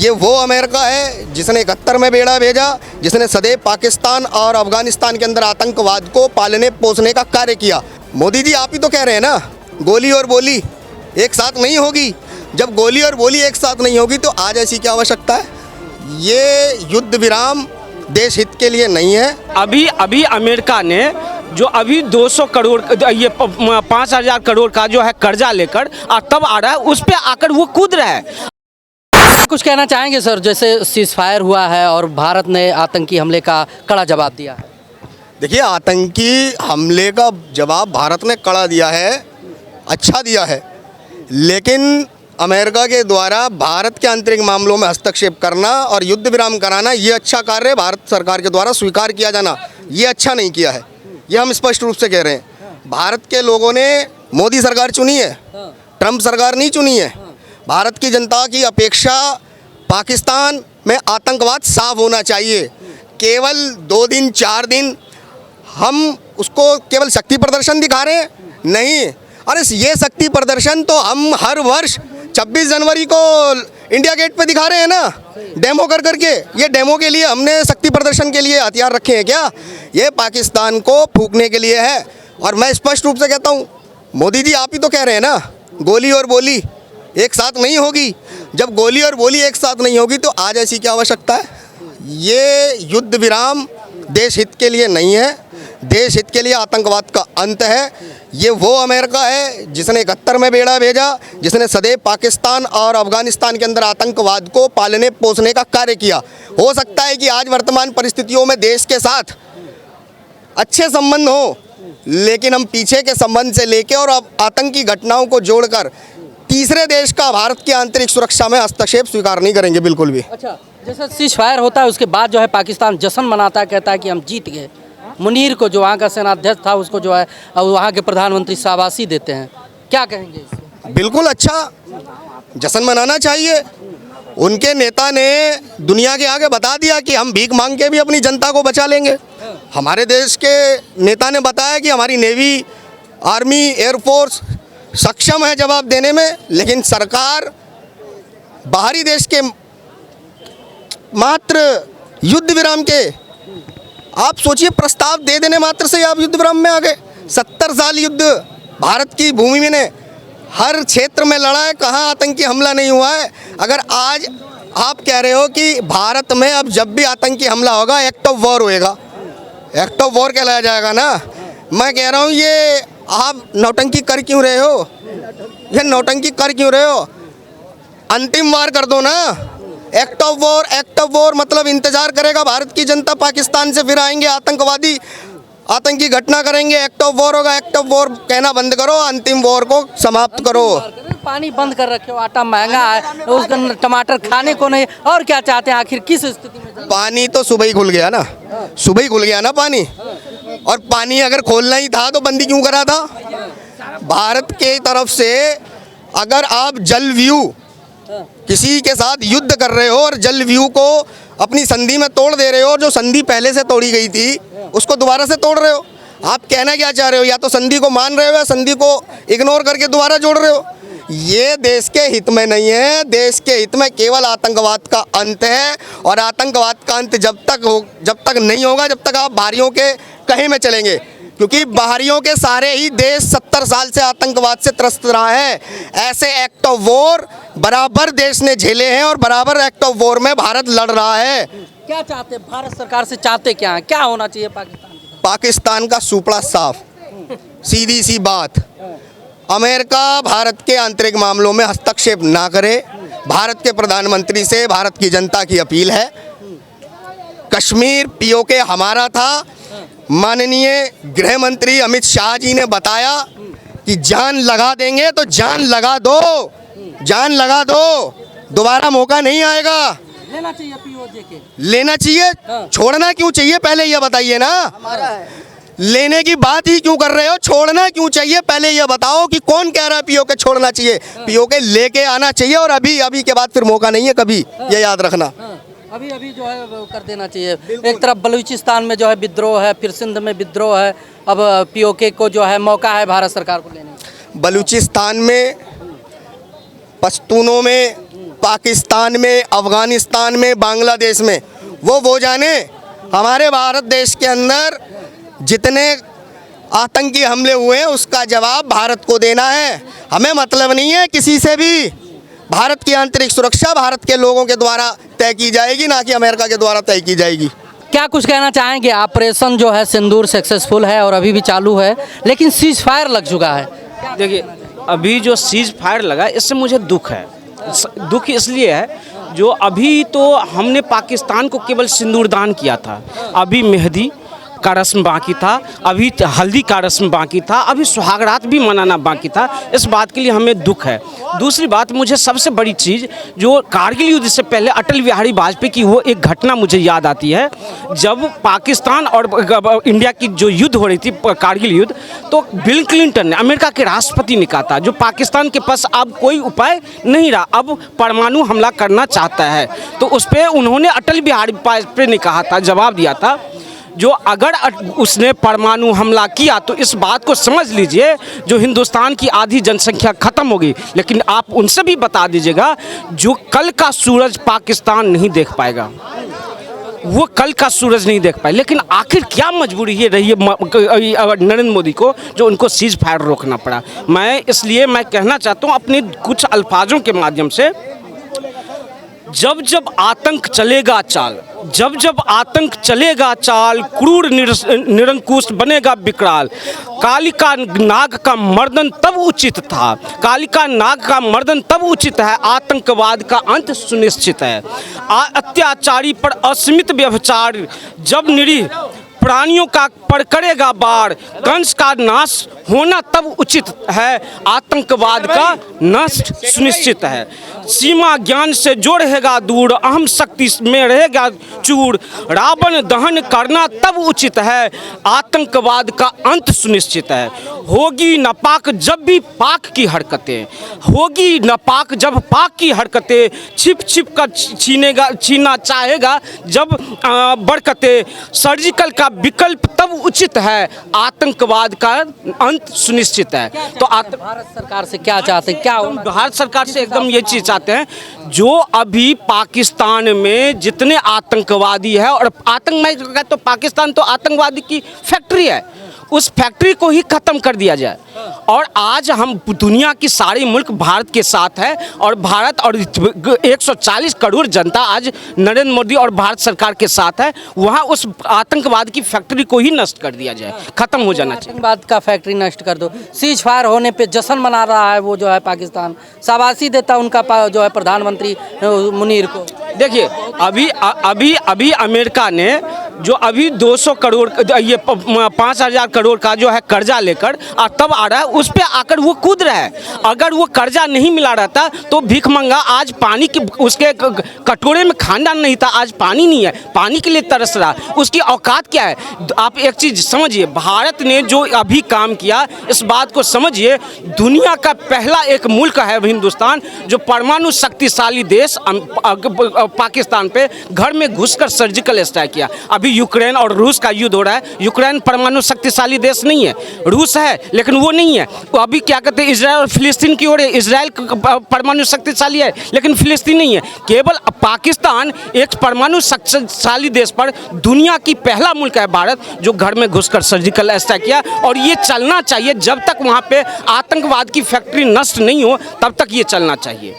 ये वो अमेरिका है जिसने 71 में बेड़ा भेजा, जिसने सदैव पाकिस्तान और अफगानिस्तान के अंदर आतंकवाद को पालने पोसने का कार्य किया। मोदी जी, आप ही तो कह रहे हैं ना, गोली और बोली एक साथ नहीं होगी। जब गोली और बोली एक साथ नहीं होगी तो आज ऐसी क्या आवश्यकता है? ये युद्ध विराम देश हित के लिए नहीं है। अभी अमेरिका ने जो अभी 200 करोड़ ये 5,000 करोड़ का जो है कर्जा लेकर और तब आ रहा है, उस पे आकर वो कूद रहा है। कुछ कहना चाहेंगे सर, जैसे सीज फायर हुआ है और भारत ने आतंकी हमले का कड़ा जवाब दिया है? देखिए, आतंकी हमले का जवाब भारत ने कड़ा दिया है, अच्छा दिया है, लेकिन अमेरिका के द्वारा भारत के आंतरिक मामलों में हस्तक्षेप करना और युद्ध विराम कराना, ये अच्छा कार्य भारत सरकार के द्वारा स्वीकार किया जाना, ये अच्छा नहीं किया है। ये हम स्पष्ट रूप से कह रहे हैं। भारत के लोगों ने मोदी सरकार चुनी है, ट्रंप सरकार नहीं चुनी है। भारत की जनता की अपेक्षा पाकिस्तान में आतंकवाद साफ होना चाहिए। केवल 2 दिन 4 दिन हम उसको केवल शक्ति प्रदर्शन दिखा रहे हैं, नहीं। अरे ये शक्ति प्रदर्शन तो हम हर वर्ष 26 जनवरी को इंडिया गेट पे दिखा रहे हैं ना, डेमो कर करके। ये डेमो के लिए हमने शक्ति प्रदर्शन के लिए हथियार रखे हैं क्या? ये पाकिस्तान को फूंकने के लिए है। और मैं स्पष्ट रूप से कहता हूँ, मोदी जी, आप ही तो कह रहे हैं ना, गोली और बोली एक साथ नहीं होगी। जब गोली और बोली एक साथ नहीं होगी तो आज ऐसी क्या आवश्यकता है? ये युद्ध विराम देश हित के लिए नहीं है, देश हित के लिए आतंकवाद का अंत है। ये वो अमेरिका है जिसने 71 में बेड़ा भेजा, जिसने सदैव पाकिस्तान और अफगानिस्तान के अंदर आतंकवाद को पालने पोसने का कार्य किया। हो सकता है कि आज वर्तमान परिस्थितियों में देश के साथ अच्छे संबंध हो, लेकिन हम पीछे के संबंध से लेके और अब आतंकी घटनाओं को जोड़कर तीसरे देश का भारत की आंतरिक सुरक्षा में हस्तक्षेप स्वीकार नहीं करेंगे, बिल्कुल भी। अच्छा, जैसे सीज फायर होता है उसके बाद जो है पाकिस्तान जश्न मनाता है, कहता है कि हम जीत गए। मुनीर को, जो वहाँ का सेनाध्यक्ष था, उसको जो है अब वहाँ के प्रधानमंत्री शाबाशी देते हैं, क्या कहेंगे इससे? बिल्कुल अच्छा, जश्न मनाना चाहिए। उनके नेता ने दुनिया के आगे बता दिया कि हम भीख मांग के भी अपनी जनता को बचा लेंगे। हमारे देश के नेता ने बताया कि हमारी नेवी, आर्मी, एयरफोर्स सक्षम है जवाब देने में, लेकिन सरकार बाहरी देश के मात्र युद्ध विराम के, आप सोचिए, प्रस्ताव दे देने मात्र से आप युद्ध विराम में आ गए। 70 साल युद्ध भारत की भूमि में ने हर क्षेत्र में लड़ा है, कहाँ आतंकी हमला नहीं हुआ है। अगर आज आप कह रहे हो कि भारत में अब जब भी आतंकी हमला होगा एक्ट ऑफ वॉर होएगा, एक्ट ऑफ वॉर कहलाया जाएगा ना, मैं कह रहा हूँ ये आप नौटंकी कर क्यों रहे हो? ये नौटंकी कर क्यों रहे हो? अंतिम वार कर दो ना। Act of war, act of war मतलब इंतजार करेगा भारत की जनता, पाकिस्तान से फिर आएंगे आतंकवादी, आतंकी घटना करेंगे, एक्ट ऑफ वॉर होगा। एक्ट ऑफ वॉर कहना बंद करो, अंतिम वॉर को समाप्त करो। पानी बंद कर रखे हो, आटा महंगा है, उसका टमाटर खाने को नहीं, और क्या चाहते हैं? आखिर किस स्थिति में? पानी तो सुबह ही खुल गया ना, सुबह ही खुल गया ना पानी। और पानी अगर खोलना ही था तो बंदी क्यों करा था? भारत के तरफ से अगर आप जल व्यू किसी के साथ युद्ध कर रहे हो और जल व्यू को अपनी संधि में तोड़ दे रहे हो, जो संधि पहले से तोड़ी गई थी उसको दोबारा से तोड़ रहे हो, आप कहना क्या चाह रहे हो? या तो संधि को मान रहे हो या संधि को इग्नोर करके दोबारा जोड़ रहे हो। ये देश के हित में नहीं है। देश के हित में केवल आतंकवाद का अंत है, और आतंकवाद का अंत जब तक नहीं होगा, जब तक आप बाहरियों के कहे में चलेंगे, क्योंकि बाहरियों के सारे ही देश 70 साल से आतंकवाद से त्रस्त रहा है। ऐसे एक्ट ऑफ वॉर बराबर देश ने झेले हैं और बराबर एक्ट ऑफ वॉर में भारत लड़ रहा है। क्या चाहते हैं भारत सरकार से? चाहते क्या है? क्या होना चाहिए पाकिस्तान का सुपड़ा साफ, सीधी सी बात। अमेरिका भारत के आंतरिक मामलों में हस्तक्षेप ना करे। भारत के प्रधानमंत्री से भारत की जनता की अपील है। कश्मीर पीओके हमारा था। माननीय गृह मंत्री अमित शाह जी ने बताया कि जान लगा देंगे तो जान लगा दो, जान लगा दो, दोबारा मौका नहीं आएगा। लेना चाहिए पीओके के, लेना चाहिए। छोड़ना क्यों चाहिए पहले ये बताइए ना। हमारा है। लेने की बात ही क्यों कर रहे हो? छोड़ना क्यों चाहिए पहले ये बताओ कि कौन कह रहा है पीओके छोड़ना चाहिए? पीओके लेके आना चाहिए, और अभी के बाद फिर मौका नहीं है कभी, ये याद रखना। अभी जो है वो कर देना चाहिए। एक तरफ बलूचिस्तान में जो है विद्रोह है, फिर सिंध में विद्रोह है, अब पीओके को जो है मौका है भारत सरकार को लेने। बलूचिस्तान में, पश्तूनों में पाकिस्तान में, अफ़गानिस्तान में, बांग्लादेश में, वो जाने। हमारे भारत देश के अंदर जितने आतंकी हमले हुए हैं उसका जवाब भारत को देना है। हमें मतलब नहीं है किसी से भी। भारत की आंतरिक सुरक्षा भारत के लोगों के द्वारा तय की जाएगी, ना कि अमेरिका के द्वारा तय की जाएगी। क्या कुछ कहना चाहेंगे? ऑपरेशन जो है सिंदूर सक्सेसफुल है और अभी भी चालू है, लेकिन सीज फायर लग चुका है। देखिए, अभी जो सीज फायर लगा इससे मुझे दुख है। दुख इसलिए है जो अभी तो हमने पाकिस्तान को केवल सिंदूरदान किया था, अभी मेहंदी का रस्म बाकी था, अभी हल्दी का रस्म बाकी था, अभी सुहागरात भी मनाना बाकी था। इस बात के लिए हमें दुख है। दूसरी बात, मुझे सबसे बड़ी चीज़ जो कारगिल युद्ध से पहले अटल बिहारी वाजपेयी की वो एक घटना मुझे याद आती है। जब पाकिस्तान और इंडिया की जो युद्ध हो रही थी, कारगिल युद्ध, तो बिल क्लिंटन ने, अमेरिका के राष्ट्रपति ने कहा था जो पाकिस्तान के पास अब कोई उपाय नहीं रहा, अब परमाणु हमला करना चाहता है, तो उस पर उन्होंने अटल बिहारी वाजपेयी ने कहा था, जवाब दिया था, जो अगर उसने परमाणु हमला किया तो इस बात को समझ लीजिए जो हिंदुस्तान की आधी जनसंख्या खत्म होगी। लेकिन आप उनसे भी बता दीजिएगा जो कल का सूरज पाकिस्तान नहीं देख पाएगा, वो कल का सूरज नहीं देख पाए। लेकिन आखिर क्या मजबूरी ये रही है नरेंद्र मोदी को जो उनको सीज फायर रोकना पड़ा। इसलिए मैं कहना चाहता हूँ अपने कुछ अल्फाजों के माध्यम से, जब जब आतंक चलेगा चाल, जब जब आतंक चलेगा चाल, क्रूर निरंकुश बनेगा विकराल, कालिका नाग का मर्दन तब उचित था, कालिका नाग का मर्दन तब उचित है, आतंकवाद का अंत सुनिश्चित है। अत्याचारी पर असीमित व्यभिचार, जब निरीह प्राणियों का पर करेगा बाढ़, कंस का नाश होना तब उचित है, आतंकवाद का नष्ट सुनिश्चित है। सीमा ज्ञान से जो रहेगा दूर, अहम शक्ति में रहेगा चूर, रावण दहन करना तब उचित है, आतंकवाद का अंत सुनिश्चित है। होगी नापाक जब भी पाक की हरकतें, होगी नापाक जब पाक की हरकतें, छिप छिप कर छीनना चाहेगा जब बरकतें, सर्जिकल का विकल्प तब उचित है, आतंकवाद का अंत सुनिश्चित है। तो भारत सरकार से क्या चाहते हैं? क्या भारत सरकार से एकदम ये चीज चाहते हैं जो अभी पाकिस्तान में जितने आतंकवादी है, और आतंक मैं कहता तो पाकिस्तान तो आतंकवादी की फैक्ट्री है, उस फैक्ट्री को ही खत्म कर दिया जाए। और आज हम दुनिया की सारी मुल्क भारत के साथ है, और भारत और 140 करोड़ जनता आज नरेंद्र मोदी और भारत सरकार के साथ है। वहाँ उस आतंकवाद की फैक्ट्री को ही नष्ट कर दिया जाए, खत्म हो जाना चाहिए। आतंकवाद का फैक्ट्री नष्ट कर दो। सीज फायर होने पे जश्न मना रहा है वो जो है पाकिस्तान, शाबाशी देता उनका जो है प्रधानमंत्री मुनीर को। देखिए, अभी अमेरिका ने जो अभी 200 करोड़ ये 5,000 करोड़ का जो है कर्जा लेकर और तब आ रहा है, उस पे आकर वो कूद रहा है। अगर वो कर्जा नहीं मिला रहता तो भीख मंगा आज पानी के उसके कटोरे में खाना नहीं था, आज पानी नहीं है, पानी के लिए तरस रहा। उसकी औकात क्या है? आप एक चीज समझिए, भारत ने जो अभी काम किया इस बात को समझिए, दुनिया का पहला एक मुल्क है हिंदुस्तान जो परमाणु शक्तिशाली देश पाकिस्तान पे घर में घुसकर सर्जिकल स्ट्राइक किया। अभी यूक्रेन और रूस का युद्ध हो रहा है, यूक्रेन परमाणु शक्तिशाली देश नहीं है, रूस है लेकिन वो नहीं है। वो अभी क्या कहते हैं, इजराइल और फिलिस्तीन की ओर है, इजराइल परमाणु शक्तिशाली है लेकिन फिलिस्तीन नहीं है। केवल पाकिस्तान एक परमाणु शक्तिशाली देश पर दुनिया की पहला मुल्क है भारत जो घर में घुसकर सर्जिकल स्ट्राइक किया, और ये चलना चाहिए। जब तक वहाँ पे आतंकवाद की फैक्ट्री नष्ट नहीं हो तब तक ये चलना चाहिए।